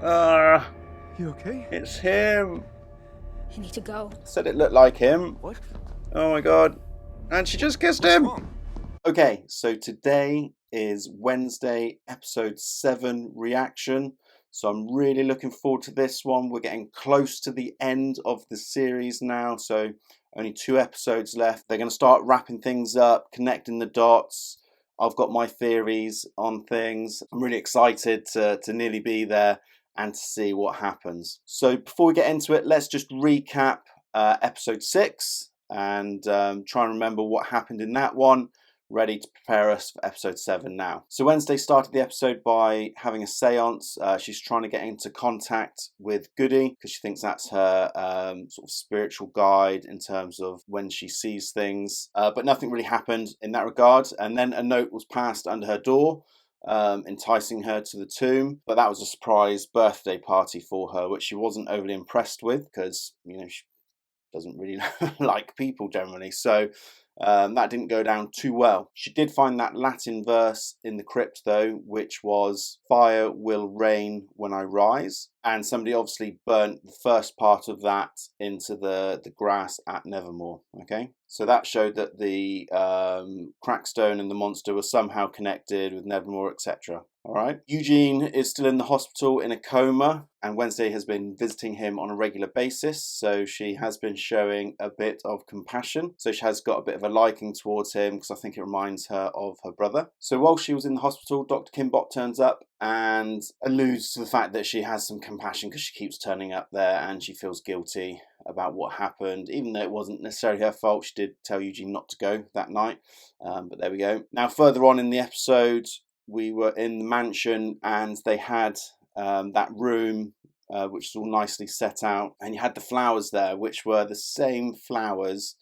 You okay? It's him. You need to go. Said it looked like him. What? Oh my god. And she just kissed What's him. wrong? Okay, so today is Wednesday episode 7 reaction. So I'm really looking forward to this one. We're getting close to the end of the series now. So only 2 episodes left. They're going to start wrapping things up, connecting the dots. I've got my theories on things. I'm really excited to nearly be there and to see what happens. So before we get into it, let's just recap episode 6 and try and remember what happened in that one. Ready to prepare us for episode 7 now. So Wednesday started the episode by having a seance. She's trying to get into contact with Goody because she thinks that's her sort of spiritual guide in terms of when she sees things. But nothing really happened in that regard. And then a note was passed under her door, enticing her to the tomb. But that was a surprise birthday party for her, which she wasn't overly impressed with because, you know, she doesn't really like people generally. So that didn't go down too well. She did find that Latin verse in the crypt though, which was "Fire will rain when I rise," and somebody obviously burnt the first part of that into the grass at Nevermore. Okay, so that showed that the Crackstone and the monster were somehow connected with Nevermore, etc. Alright, Eugene is still in the hospital in a coma, and Wednesday has been visiting him on a regular basis, so she has been showing a bit of compassion. So she has got a bit of a liking towards him because I think it reminds her of her brother. So while she was in the hospital, Dr. Kimbot turns up and alludes to the fact that she has some compassion because she keeps turning up there and she feels guilty about what happened, even though it wasn't necessarily her fault. She did tell Eugene not to go that night, but there we go. Now further on in the episode, we were in the mansion and they had that room which was all nicely set out, and you had the flowers there, which were the same flowers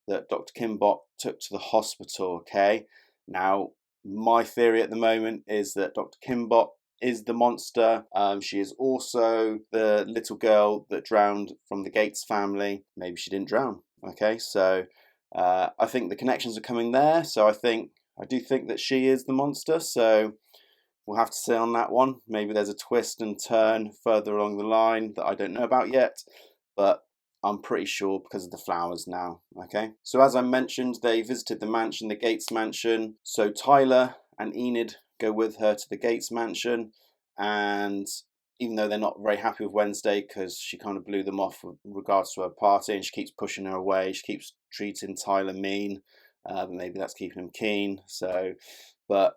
that Dr. Kimbot took to the hospital. Okay, now my theory at the moment is that Dr. Kimbot is the monster. She is also the little girl that drowned from the Gates family. Maybe she didn't drown. Okay, so I think the connections are coming there. So I do think that she is the monster, so we'll have to see on that one. Maybe there's a twist and turn further along the line that I don't know about yet, but I'm pretty sure because of the flowers now. Okay, so as I mentioned, they visited the mansion, the Gates mansion. So Tyler and Enid go with her to the Gates mansion, and even though they're not very happy with Wednesday because she kind of blew them off with regards to her party and she keeps pushing her away, she keeps treating Tyler mean. Maybe that's keeping him keen. So, but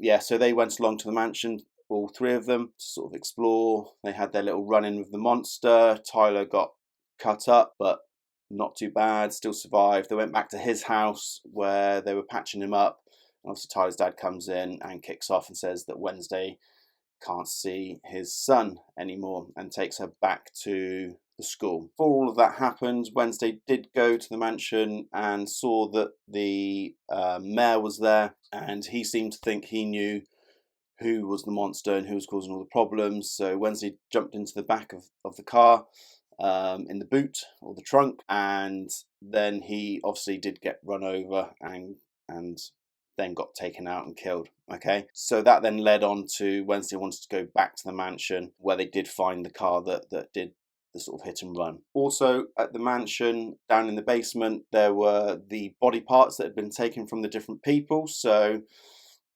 yeah, so they went along to the mansion, all 3 of them, to sort of explore. They had their little run-in with the monster. Tyler got cut up, but not too bad, still survived. They went back to his house where they were patching him up. And obviously Tyler's dad comes in and kicks off and says that Wednesday can't see his son anymore and takes her back to the school. Before all of that happened, Wednesday did go to the mansion and saw that the mayor was there, and he seemed to think he knew who was the monster and who was causing all the problems. So Wednesday jumped into the back of the car, in the boot or the trunk, and then he obviously did get run over and then got taken out and killed. Okay, so that then led on to Wednesday wanted to go back to the mansion where they did find the car that did the sort of hit and run. Also at the mansion, down in the basement, there were the body parts that had been taken from the different people. So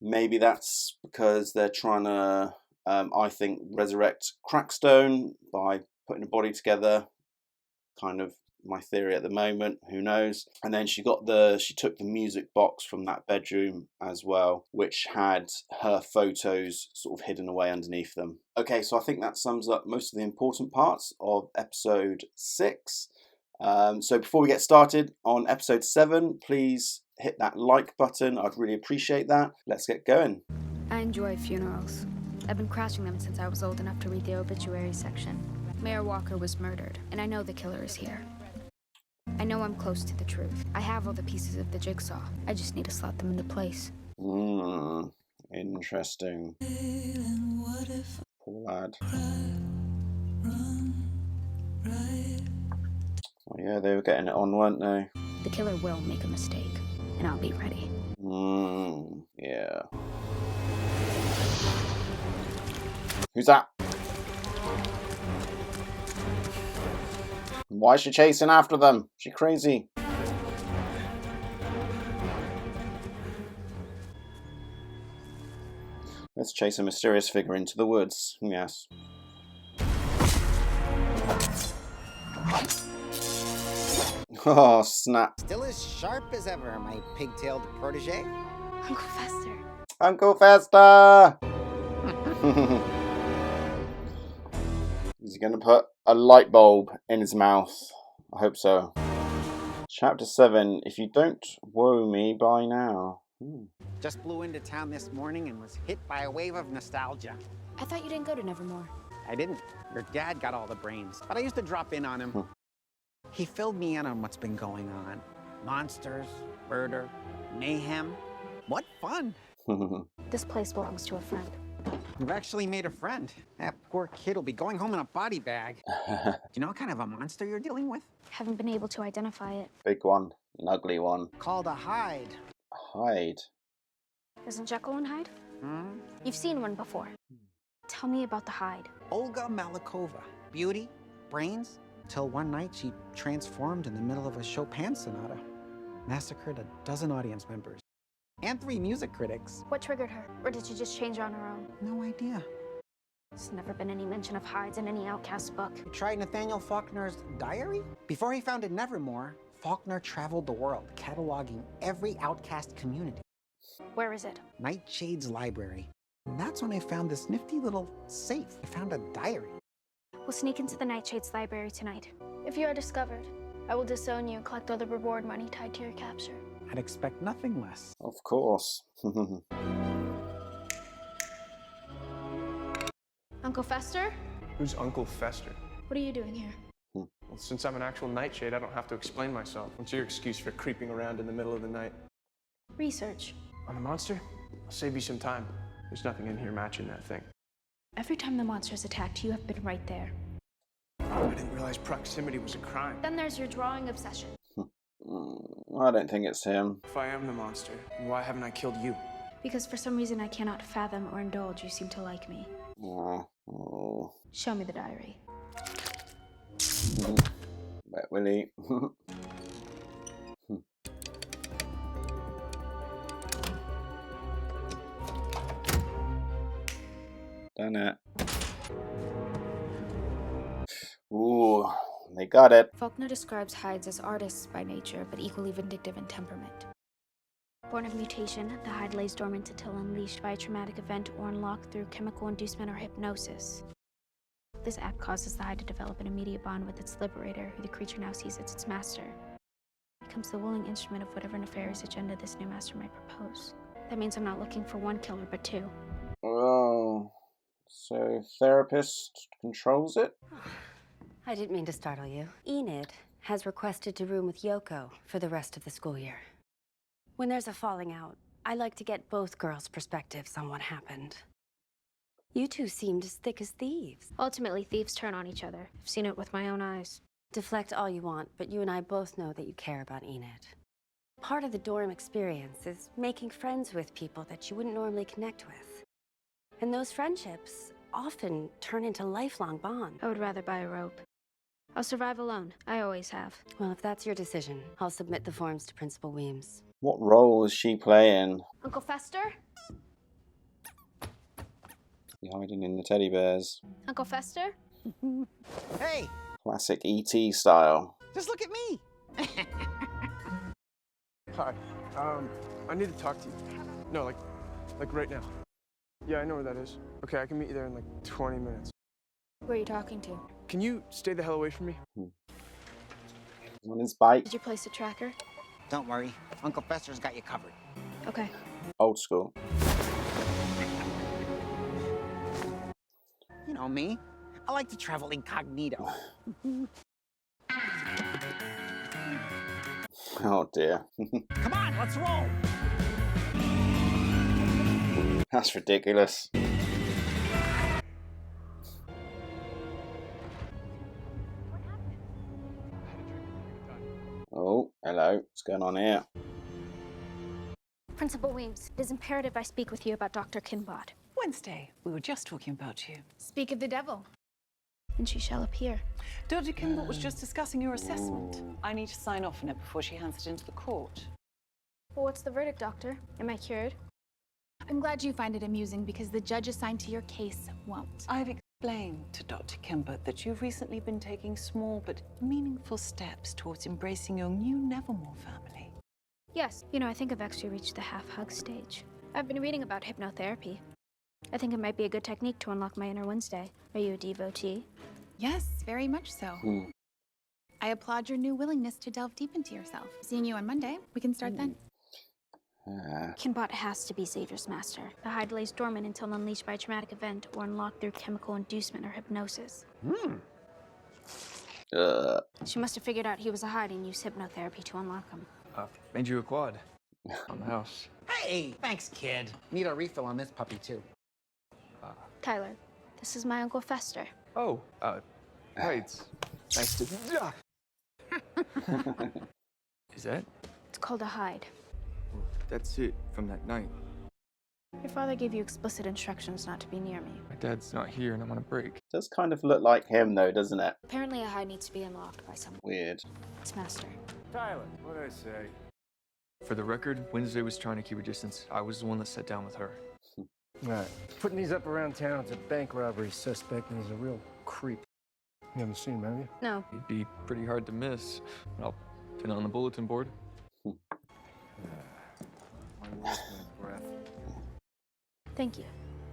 maybe that's because they're trying to, I think, resurrect Crackstone by putting a body together. Kind of my theory at the moment, who knows. And then she took the music box from that bedroom as well, which had her photos sort of hidden away underneath them. Okay, so I think that sums up most of the important parts of episode 6. So before we get started on episode 7, please hit that like button. I'd really appreciate that. Let's get going. I enjoy funerals. I've been crashing them since I was old enough to read the obituary section. Mayor Walker was murdered, and I know the killer is here. I know I'm close to the truth. I have all the pieces of the jigsaw. I just need to slot them into place. Interesting. Poor lad. Oh yeah, they were getting it on, weren't they? The killer will make a mistake, and I'll be ready. Yeah. Who's that? Why is she chasing after them? She crazy. Let's chase a mysterious figure into the woods. Yes. Oh, snap. Still as sharp as ever, my pigtailed protege. Uncle Fester. Uncle Fester! Is he going to put a light bulb in his mouth? I hope so. Chapter 7. If you don't woe me by now. Just blew into town this morning and was hit by a wave of nostalgia. I thought you didn't go to Nevermore. I didn't. Your dad got all the brains, but I used to drop in on him. He filled me in on what's been going on. Monsters, murder, mayhem. What fun! This place belongs to a friend. You've actually made a friend. That poor kid will be going home in a body bag. Do you know what kind of a monster you're dealing with? Haven't been able to identify it. Big one. An ugly one. Called a Hyde. Hyde. Isn't Jekyll and Hyde? Hmm? You've seen one before. Tell me about the Hyde. Olga Malikova. Beauty, brains, till one night she transformed in the middle of a Chopin sonata. Massacred a dozen audience members. And 3 music critics. What triggered her? Or did she just change on her own? No idea. There's never been any mention of Hydes in any Outcast book. You tried Nathaniel Faulkner's diary? Before he founded Nevermore, Faulkner traveled the world, cataloging every outcast community. Where is it? Nightshade's library. And that's when I found this nifty little safe. I found a diary. We'll sneak into the Nightshade's library tonight. If you are discovered, I will disown you and collect all the reward money tied to your capture. I'd expect nothing less. Of course. Uncle Fester? Who's Uncle Fester? What are you doing here? Well, since I'm an actual nightshade, I don't have to explain myself. What's your excuse for creeping around in the middle of the night? Research. On a monster? I'll save you some time. There's nothing in here matching that thing. Every time the monster's attacked, you have been right there. I didn't realize proximity was a crime. Then there's your drawing obsession. I don't think it's him. If I am the monster, why haven't I killed you? Because for some reason I cannot fathom or indulge, you seem to like me. Oh. Show me the diary. Wet Willy. Done it. Ooh, they got it. Faulkner describes Hydes as artists by nature, but equally vindictive in temperament. Born of mutation, the Hyde lays dormant until unleashed by a traumatic event or unlocked through chemical inducement or hypnosis. This act causes the Hyde to develop an immediate bond with its liberator, who the creature now sees as its master. It becomes the willing instrument of whatever nefarious agenda this new master might propose. That means I'm not looking for one killer, but 2. Oh, so therapist controls it? I didn't mean to startle you. Enid has requested to room with Yoko for the rest of the school year. When there's a falling out, I like to get both girls' perspectives on what happened. You two seemed as thick as thieves. Ultimately, thieves turn on each other. I've seen it with my own eyes. Deflect all you want, but you and I both know that you care about Enid. Part of the dorm experience is making friends with people that you wouldn't normally connect with. And those friendships often turn into lifelong bonds. I would rather buy a rope. I'll survive alone. I always have. Well, if that's your decision, I'll submit the forms to Principal Weems. What role is she playing? Uncle Fester? You hiding in the teddy bears. Uncle Fester? Hey, Classic E.T. style. just look at me. Hi. I need to talk to you. No, like right now. Yeah, I know where that is. Okay, I can meet you there in like 20 minutes. Who are you talking to? Can you stay the hell away from me? On his bike. Did you place a tracker? Don't worry, Uncle Fester's got you covered. Okay. Old school. You know me. I like to travel incognito. Oh dear. Come on, let's roll. That's ridiculous. Oh, hello. What's going on here? Principal Weems, it is imperative I speak with you about Dr. Kinbot. Wednesday, we were just talking about you. Speak of the devil. and she shall appear. Dr. Kimball was just discussing your assessment. Ooh. I need to sign off on it before she hands it into the court. Well, what's the verdict, Doctor? Am I cured? I'm glad you find it amusing because the judge assigned to your case won't. I've explained to Dr. Kimball that you've recently been taking small but meaningful steps towards embracing your new Nevermore family. Yes. You know, I think I've actually reached the half-hug stage. I've been reading about hypnotherapy. I think it might be a good technique to unlock my inner Wednesday. Are you a devotee? Yes, very much so. I applaud your new willingness to delve deep into yourself. Seeing you on Monday, we can start then. Kinbot has to be Xavier's master. The hide lays dormant until unleashed by a traumatic event or unlocked through chemical inducement or hypnosis. She must have figured out he was a hide and used hypnotherapy to unlock him. Made you a quad on the house. Hey, thanks, kid. Need a refill on this puppy, too. Tyler, this is my Uncle Fester. Oh, hi, it's nice to... Is that? It's called a hide. That's it, from that night. Your father gave you explicit instructions not to be near me. My dad's not here and I'm on a break. Does kind of look like him though, doesn't it? Apparently a hide needs to be unlocked by someone. Weird. Its master. Tyler, what'd I say? For the record, Wednesday was trying to keep her distance. I was the one that sat down with her. All right. Putting these up around town. It's a bank robbery suspect, and he's a real creep. You haven't seen him, have you? No. It'd be pretty hard to miss. I'll pin it on the bulletin board. My last breath. Thank you,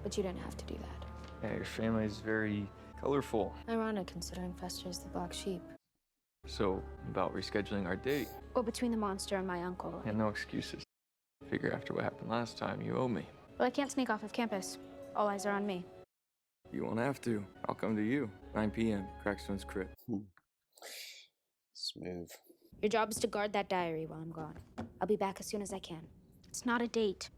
but you didn't have to do that. Yeah, your family is very colorful. Ironic considering Fester's the black sheep. So, about rescheduling our date. Well, between the monster and my uncle. And no excuses. Figure after what happened last time, you owe me. Well, I can't sneak off of campus. All eyes are on me. You won't have to. I'll come to you. 9 p.m. Crackstone's crib. Smooth. Your job is to guard that diary while I'm gone. I'll be back as soon as I can. It's not a date.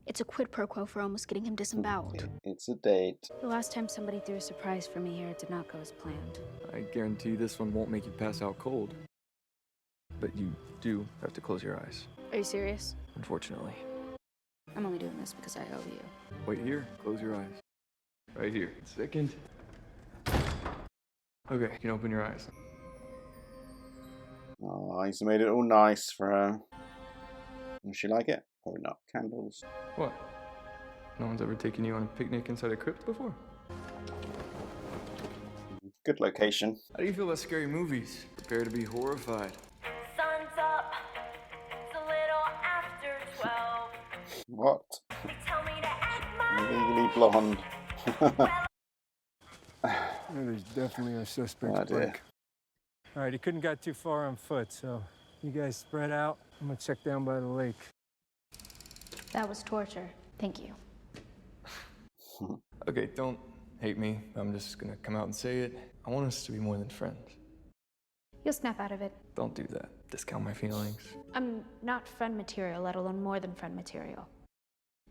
It's a quid pro quo for almost getting him disemboweled. It's a date. The last time somebody threw a surprise for me here, it did not go as planned. I guarantee this one won't make you pass out cold. But you do have to close your eyes. Are you serious? Unfortunately. I'm only doing this because I owe you. Wait here. Close your eyes. Right here. Second. Okay, you can open your eyes. Oh, he's made it all nice for her. Will she like it? Probably not. Candles. What? No one's ever taken you on a picnic inside a crypt before? Good location. How do you feel about scary movies? Prepare to be horrified. Sun's up. It's a little after 12. What? They tell me to act my Legally blonde. There's definitely a suspect. Oh, dear. All right, he couldn't got too far on foot, so you guys spread out. I'm gonna check down by the lake. That was torture. Thank you. Okay, don't hate me. I'm just gonna come out and say it. I want us to be more than friends. You'll snap out of it. Don't do that. Discount my feelings. I'm not friend material, let alone more than friend material.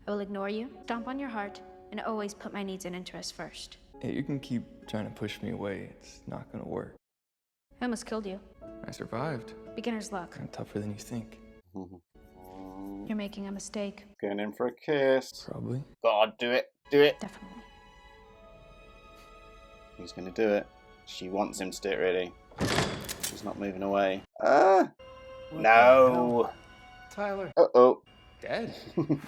I will ignore you, stomp on your heart, and always put my needs and interests first. Hey, you can keep trying to push me away. It's not gonna work. I almost killed you. I survived. Beginner's luck. I'm tougher than you think. You're making a mistake. Going in for a kiss. Probably. God, do it. Do it. Definitely. He's going to do it. She wants him to do it, really. She's not moving away. Ah! No! Tyler. Uh-oh. Dad? What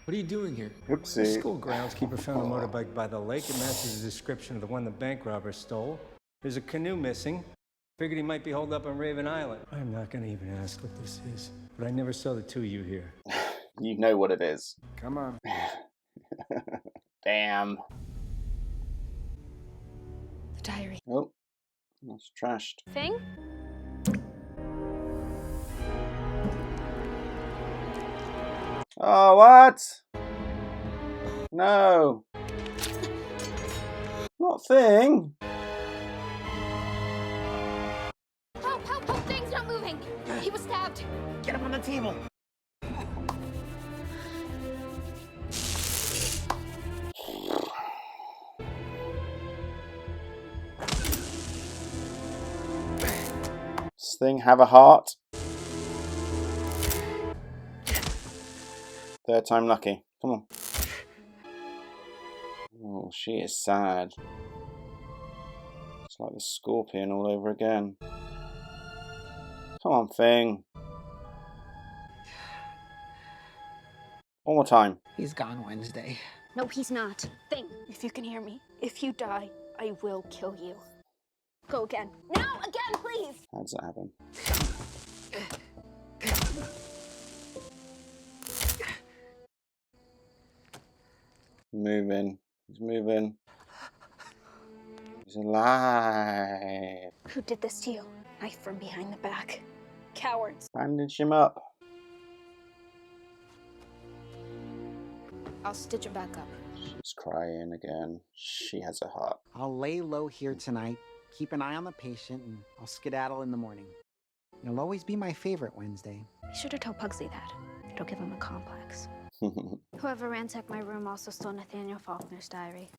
are you doing here? The Oopsie. school groundskeeper found a motorbike by the lake. It matches the description of the one the bank robber stole. There's a canoe missing. Figured he might be holed up on Raven Island. I'm not gonna even ask what this is, but I never saw the two of you here. You know what it is. Come on. Damn. The diary. Oh. That's trashed. Thing? Oh, what? No. Not thing. Help, help, help, thing's not moving. He was stabbed. Get him on the table. Does thing have a heart? Third time lucky. Come on. Oh, she is sad. It's like the scorpion all over again. Come on, thing. One more time. He's gone Wednesday. No, he's not. Thing, if you can hear me, if you die, I will kill you. Go again. No, again, please! How does that happen? Moving. He's moving. He's alive. Who did this to you? Knife from behind the back. Cowards. Bandage him up. I'll stitch him back up. She's crying again. She has a heart. I'll lay low here tonight, keep an eye on the patient, and I'll skedaddle in the morning. You'll always be my favorite, Wednesday. Be sure to tell Pugsley that. It'll give him a complex. Whoever ransacked my room also stole Nathaniel Faulkner's diary.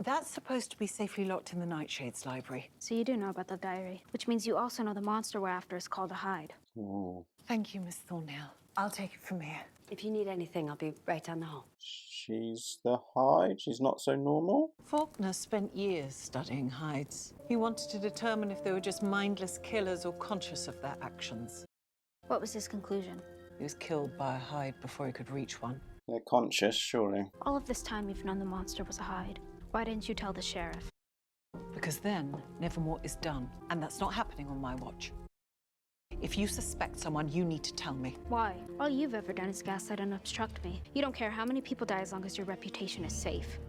That's supposed to be safely locked in the Nightshades library. So you do know about the diary, which means you also know the monster we're after is called a Hyde. Oh. Thank you, Miss Thornhill. I'll take it from here. If you need anything, I'll be right down the hall. She's the Hyde? She's not so normal? Faulkner spent years studying hides. He wanted to determine if they were just mindless killers or conscious of their actions. What was his conclusion? He was killed by a Hyde before he could reach one. They're conscious, surely. All of this time you've known the monster was a Hyde. Why didn't you tell the sheriff? Because then, Nevermore is done, and that's not happening on my watch. If you suspect someone, you need to tell me. Why? All you've ever done is gaslight and obstruct me. You don't care how many people die as long as your reputation is safe.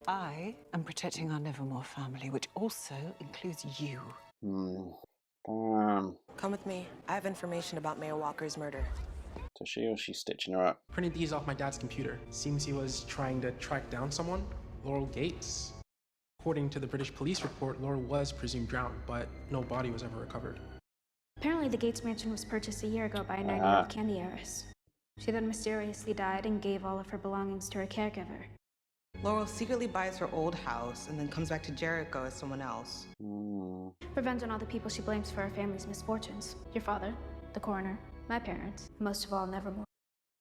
I am protecting our Nevermore family, which also includes you. Damn. Come with me. I have information about Mayor Walker's murder. So she or she's stitching her up? Printed these off my dad's computer. Seems he was trying to track down someone, Laurel Gates. According to the British police report, Laurel was presumed drowned, but no body was ever recovered. Apparently the Gates mansion was purchased a year ago by a 90-year-old candy heiress. She then mysteriously died and gave all of her belongings to her caregiver. Laurel secretly buys her old house and then comes back to Jericho as someone else. Revenge on all the people she blames for her family's misfortunes. Your father, the coroner, my parents, most of all, Nevermore.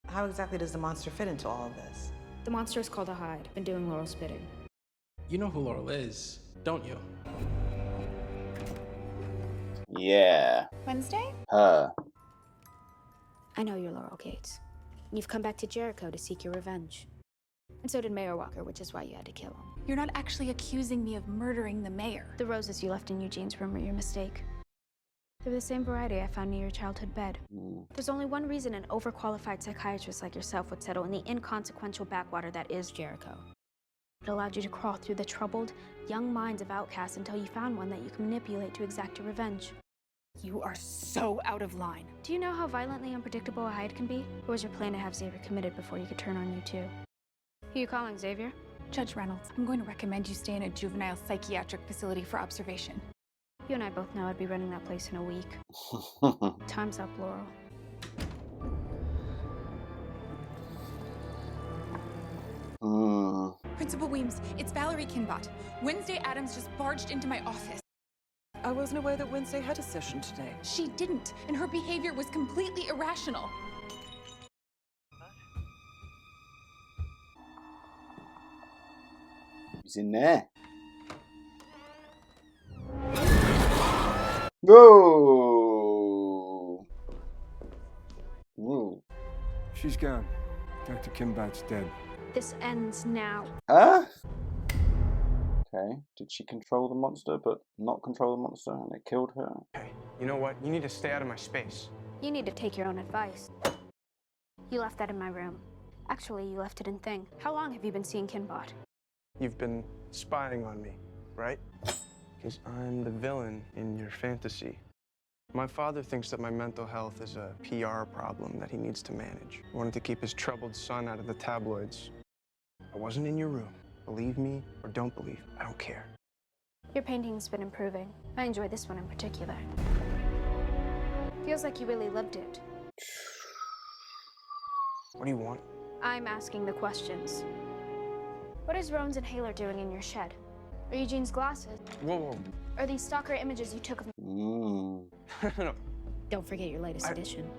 How exactly does the monster fit into all of this? The monster is called a Hyde, been doing Laurel's bidding. You know who Laurel is, don't you? Yeah. Wednesday? Her. I know you're Laurel Gates. You've come back to Jericho to seek your revenge. And so did Mayor Walker, which is why you had to kill him. You're not actually accusing me of murdering the mayor. The roses you left in Eugene's room were your mistake. They're the same variety I found near your childhood bed. There's only one reason an overqualified psychiatrist like yourself would settle in the inconsequential backwater that is Jericho. It allowed you to crawl through the troubled, young minds of outcasts until you found one that you can manipulate to exact your revenge. You are so out of line. Do you know how violently unpredictable a Hyde can be? Or was your plan to have Xavier committed before you could turn on you too? Who are you calling, Xavier? Judge Reynolds, I'm going to recommend you stay in a juvenile psychiatric facility for observation. You and I both know I'd be running that place in a week. Time's up, Laurel. Principal Weems, it's Valerie Kinbot. Wednesday Addams just barged into my office. I wasn't aware that Wednesday had a session today. She didn't, and her behavior was completely irrational. Who's in there? Whoa! Whoa. She's gone. Dr. Kimbot's dead. This ends now. Huh? Okay. Did she control the monster, but not control the monster, and it killed her? Hey, you know what? You need to stay out of my space. You need to take your own advice. You left that in my room. Actually, you left it in Thing. How long have you been seeing Kinbot? You've been spying on me, right? Because I'm the villain in your fantasy. My father thinks that my mental health is a PR problem that he needs to manage. He wanted to keep his troubled son out of the tabloids. I wasn't in your room. Believe me or don't believe, I don't care. Your painting's been improving. I enjoy this one in particular. Feels like you really lived it. What do you want? I'm asking the questions. What is Rowan's inhaler doing in your shed? Are Eugene's glasses? Whoa. Are these stalker images you took of me? No. Don't forget your latest edition.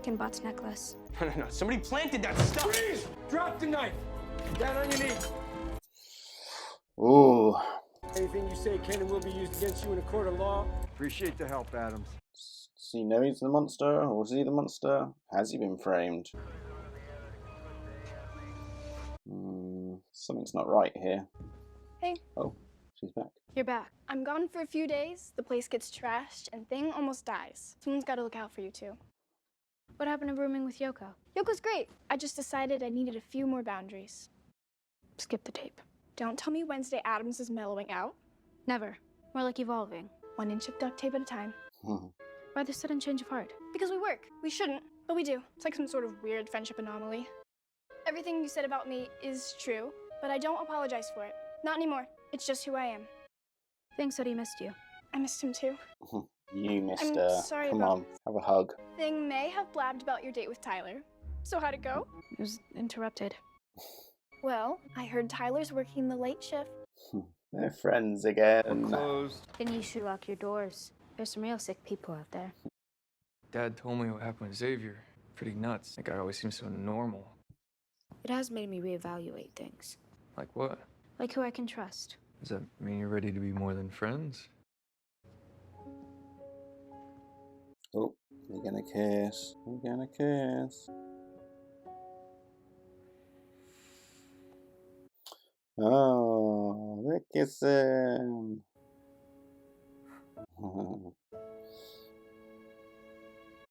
Kinbot's necklace. No. Somebody planted that stuff. Please, drop the knife. Down on your knees. Ooh. Anything you say can and will be used against you in a court of law. Appreciate the help, Addams. Does he know he's the monster, or is he the monster? Has he been framed? Something's not right here. Hey. Oh, she's back. You're back. I'm gone for a few days. The place gets trashed, and Thing almost dies. Someone's got to look out for you, too. What happened to rooming with Yoko? Yoko's great. I just decided I needed a few more boundaries. Skip the tape. Don't tell me Wednesday Addams is mellowing out. Never. More like evolving. 1 inch of duct tape at a time. Why the sudden change of heart? Because we work. We shouldn't, but we do. It's like some sort of weird friendship anomaly. Everything you said about me is true, but I don't apologize for it. Not anymore. It's just who I am. Thing said he missed you. I missed him too. You missed I'm her. sorry Come about on, have a hug. Thing may have blabbed about your date with Tyler. So how'd it go? It was interrupted. Well, I heard Tyler's working the late shift. They're friends again. Closed. Then you should lock your doors. There's some real sick people out there. Dad told me what happened with Xavier. Pretty nuts. That guy always seems so normal. It has made me reevaluate things. Like what? Like who I can trust. Does that mean you're ready to be more than friends? Oh, we're gonna kiss. We're gonna kiss. Oh, they're kissing.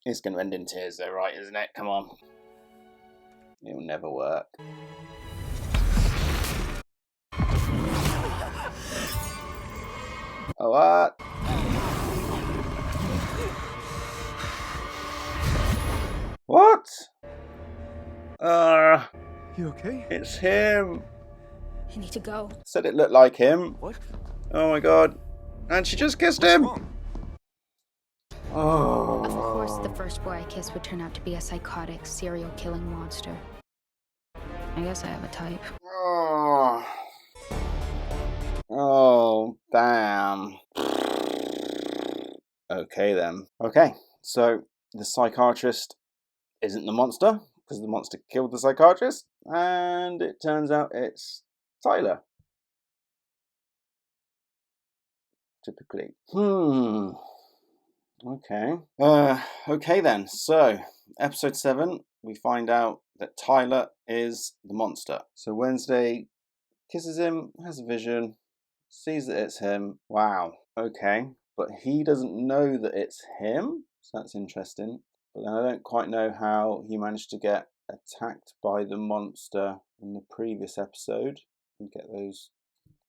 It's gonna end in tears though, right, isn't it? Come on. It'll never work. Oh, what? What? You okay? It's him. I need to go. Said it looked like him. What? Oh my god. And she just kissed him. Oh. Of course, the first boy I kissed would turn out to be a psychotic, serial-killing monster. I guess I have a type. Oh. Oh, damn. Okay then. Okay, so the psychiatrist isn't the monster, because the monster killed the psychiatrist, and it turns out it's Tyler. Typically. Okay. Okay then, so episode 7, we find out that Tyler is the monster. So Wednesday kisses him, has a vision, sees that it's him. Wow. Okay. But he doesn't know that it's him. So that's interesting. But then I don't quite know how he managed to get attacked by the monster in the previous episode and get those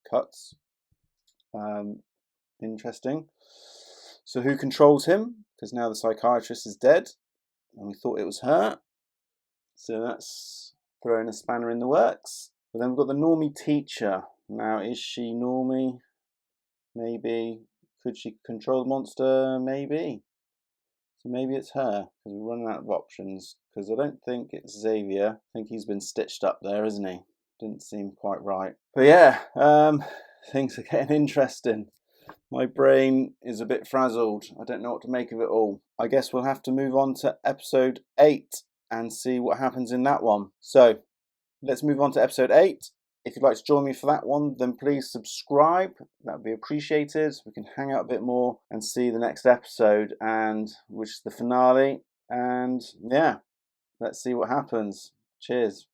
cuts. Interesting. So who controls him? Because now the psychiatrist is dead and we thought it was her. So that's throwing a spanner in the works. But then we've got the normie teacher. Now, is she normie? Maybe. Could she control the monster? Maybe. So maybe it's her, because we're running out of options. Because I don't think it's Xavier. I think he's been stitched up there, isn't he? Didn't seem quite right. But yeah, things are getting interesting. My brain is a bit frazzled. I don't know what to make of it all. I guess we'll have to move on to episode 8 and see what happens in that one. So, let's move on to episode 8. If you'd like to join me for that one, then please subscribe. That would be appreciated. We can hang out a bit more and see the next episode, and which is the finale. And yeah, let's see what happens. Cheers.